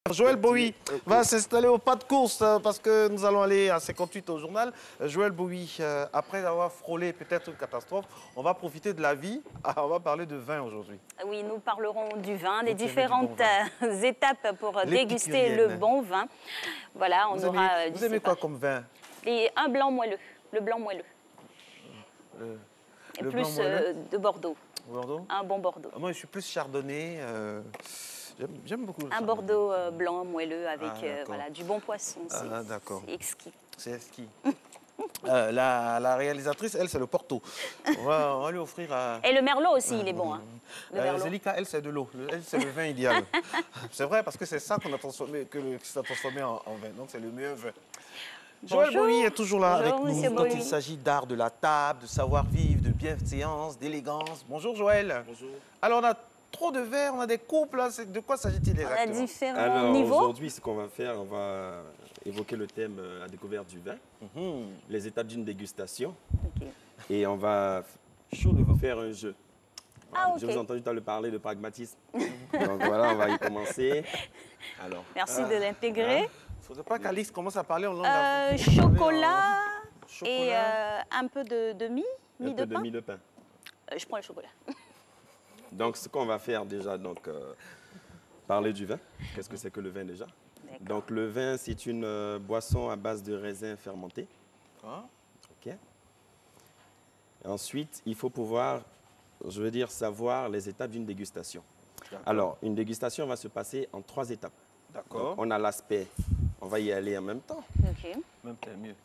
Joël Bowie va s'installer au pas de course parce que nous allons aller à 58 au journal. Joël Bowie, après avoir frôlé peut-être une catastrophe, on va profiter de la vie. On va parler de vin aujourd'hui. Oui, nous parlerons du vin, des différentes étapes pour déguster le bon vin. Voilà, on aura. Vous aimez quoi comme vin? Un blanc moelleux, le blanc moelleux. Et le plus blanc moelleux de Bordeaux. Bordeaux? Un bon Bordeaux. Moi, je suis plus chardonnay. J'aime beaucoup le chardonnay. Bordeaux blanc moelleux avec voilà, du bon poisson. Ah, d'accord. C'est exquis. C'est exquis. La réalisatrice, elle, c'est le Porto. On va lui offrir... Et le Merlot aussi, il est bon. Hein. Zélika, elle, c'est de l'eau. Elle, c'est le vin idéal. C'est vrai, parce que c'est ça qu'on a transformé, transformé en vin. Donc, c'est le meilleur vin. Joël Bowie est toujours là avec nous quand il s'agit d'art de la table, de savoir-vivre, de bienséance, d'élégance. Bonjour Joël. Bonjour. Alors, on a trop de verres, on a des coupes, là. De quoi s'agit-il exactement? On a différents niveaux. Aujourd'hui, ce qu'on va faire, on va évoquer le thème la découverte du vin, les étapes d'une dégustation. Et on va faire un jeu. Voilà. Je vous ai entendu tout à l'heure parler de pragmatisme. Donc voilà, on va y commencer. Alors, merci de l'intégrer. Il ne faudrait pas qu'Alix commence à parler en langue chocolat et un peu de mie, un peu de mie de pain. Je prends le chocolat. Donc, ce qu'on va faire déjà, parler du vin. Qu'est-ce que c'est que le vin déjà? Donc, le vin, c'est une boisson à base de raisins fermentés. OK. Et ensuite, il faut pouvoir, savoir les étapes d'une dégustation. Alors, une dégustation va se passer en 3 étapes. D'accord. On a l'aspect, on va y aller en même temps. OK. Même temps, mieux.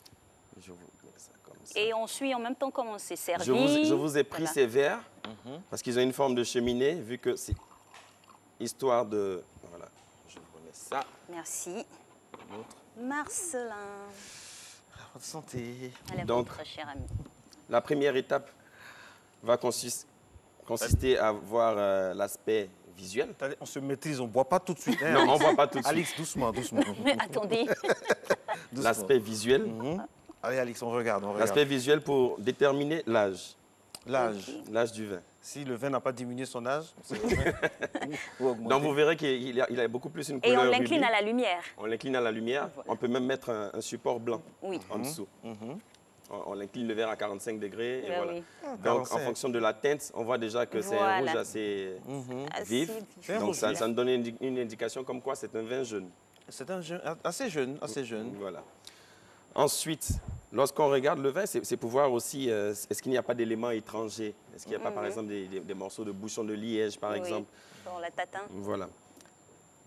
Je vous mets ça comme ça. Et on suit en même temps comment c'est servi. Je vous ai pris ces verres parce qu'ils ont une forme de cheminée, vu que c'est histoire de... Voilà, je vous remets ça. Merci. Marcelin. Votre santé. À la vôtre, cher ami. La première étape va consister à voir l'aspect visuel. On se maîtrise, on ne boit pas tout de suite. Hein, non, on ne boit pas tout de suite. Alix, doucement, doucement. Attendez. L'aspect visuel. Allez, Alix, on regarde. L'aspect visuel pour déterminer l'âge. L'âge du vin. Si le vin n'a pas diminué son âge, donc vous verrez qu'il a beaucoup plus une couleur. Et on l'incline à la lumière. On l'incline à la lumière. Voilà. On peut même mettre un support blanc en dessous. On l'incline le verre à 45 degrés. Et voilà. Donc, en fonction de la teinte, on voit déjà que c'est un rouge assez vif. Donc, ça nous donne une indication comme quoi c'est un vin jeune. C'est un jeune, assez jeune. Voilà. Ensuite, lorsqu'on regarde le vin, c'est pour voir aussi, est-ce qu'il n'y a pas d'éléments étrangers? Est-ce qu'il n'y a pas, par exemple, des morceaux de bouchon de liège, par exemple? Dans la tatin. Voilà.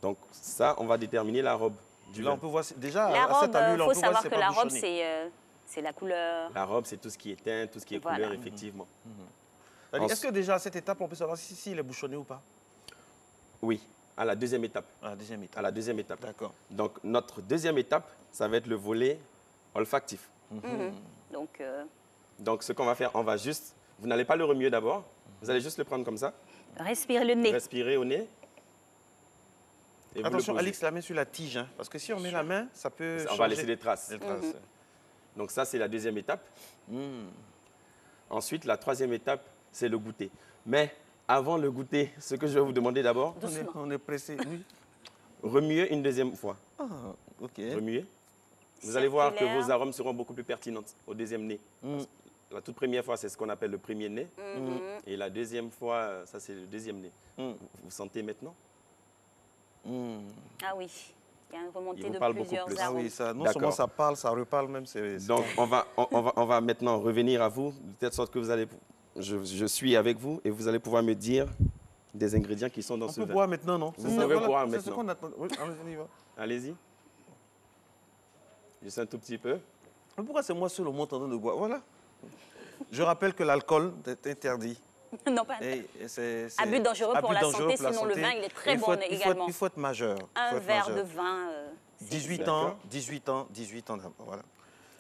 Donc, ça, on va déterminer la robe du vin. On peut voir déjà, la robe, il faut savoir que la robe, c'est la couleur. La robe, c'est tout ce qui est teint, tout ce qui est couleur, effectivement. Est-ce que déjà, à cette étape, on peut savoir s'il est bouchonné ou pas? Oui, à la deuxième étape. À la deuxième étape. D'accord. Donc, notre deuxième étape, ça va être le volet olfactif. Donc, ce qu'on va faire, vous n'allez pas le remuer d'abord, vous allez juste le prendre comme ça. Respirez le nez. Respirez au nez. Et attention, Alix, la main sur la tige, hein, parce que si on met la main, ça peut on va laisser des traces. Donc ça, c'est la deuxième étape. Ensuite, la troisième étape, c'est le goûter. Mais avant le goûter, ce que je vais vous demander d'abord... On est pressé, oui. Remuez une deuxième fois. OK. Remuez. Vous allez voir que vos arômes seront beaucoup plus pertinents au deuxième nez. La toute première fois, c'est ce qu'on appelle le premier nez. Et la deuxième fois, ça, c'est le deuxième nez. Vous sentez maintenant? Ah oui, il y a une remontée de plusieurs arômes. Ah oui, ça, non seulement ça parle, ça reparle même. Donc, on va maintenant revenir à vous, de telle sorte que vous allez... Je suis avec vous et vous allez pouvoir me dire des ingrédients qui sont dans ce vin. On peut boire maintenant, non? Vous pouvez boire maintenant. C'est ce qu'on attend. Oui, on y va. Allez-y. Juste un tout petit peu. Mais pourquoi c'est moi seul au monde en train de boire? Voilà. Je rappelle que l'alcool est interdit. Non, pas abus dangereux pour la santé, sinon le vin, il est très bon également. Il faut être majeur. Un verre de vin. 18 ans, voilà.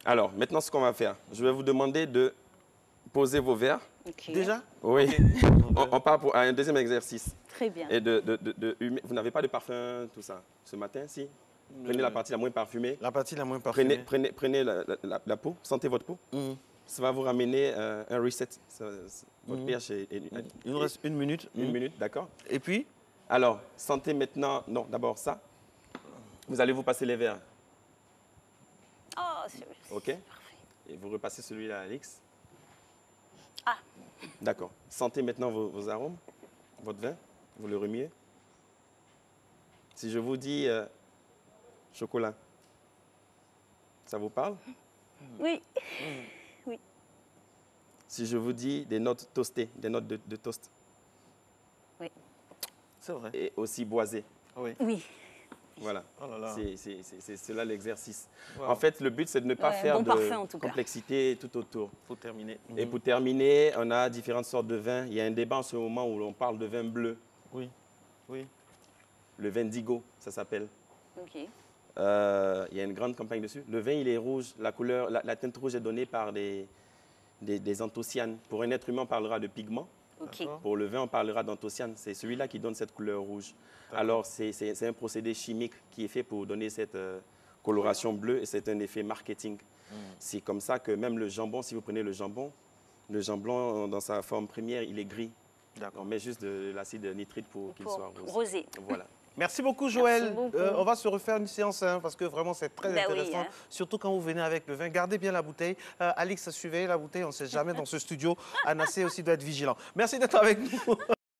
Alors, maintenant, ce qu'on va faire, je vais vous demander de poser vos verres. Déjà? Oui. On part pour un deuxième exercice. Très bien. Et vous n'avez pas de parfum, tout ça, ce matin, si? Prenez la partie la moins parfumée. La partie la moins parfumée. Prenez la peau, sentez votre peau. Ça va vous ramener un reset. Votre pH est... Il nous reste 1 minute. 1 minute, d'accord. Et puis? Alors, sentez maintenant... Non, d'abord ça. Vous allez vous passer les verres. Oh, c'est OK. parfait. Et vous repassez celui-là, Alix. Ah. D'accord. Sentez maintenant vos arômes, votre vin. Vous le remuez. Si je vous dis chocolat, ça vous parle? Oui. Oui. Si je vous dis des notes toastées, des notes de toast. Oui. C'est vrai. Et aussi boisées. Oui. Oui. Voilà. Oh là là. C'est cela l'exercice. Wow. En fait, le but, c'est de ne pas faire bon parfum, en de tout cas. complexité tout autour. Pour terminer. Et pour terminer, on a différentes sortes de vins. Il y a un débat en ce moment où l'on parle de vin bleu. Oui. Oui. Le vin d'Igo, ça s'appelle. OK. Il y a une grande campagne dessus. Le vin, il est rouge. La couleur, la teinte rouge est donnée par des anthocyanes. Pour un être humain, on parlera de pigments. OK. Pour le vin, on parlera d'anthocyanes. C'est celui-là qui donne cette couleur rouge. Alors, c'est un procédé chimique qui est fait pour donner cette coloration bleue et c'est un effet marketing. C'est comme ça que même le jambon, si vous prenez le jambon dans sa forme première, il est gris. On met juste de l'acide nitrique pour qu'il soit rose. Rosé. Voilà. Merci beaucoup, Joël. Merci beaucoup. On va se refaire une séance parce que vraiment, c'est très Ben oui, intéressant. hein. Surtout quand vous venez avec le vin. Gardez bien la bouteille. Alix, suivez la bouteille. On ne sait jamais dans ce studio. Anassé aussi doit être vigilant. Merci d'être avec nous.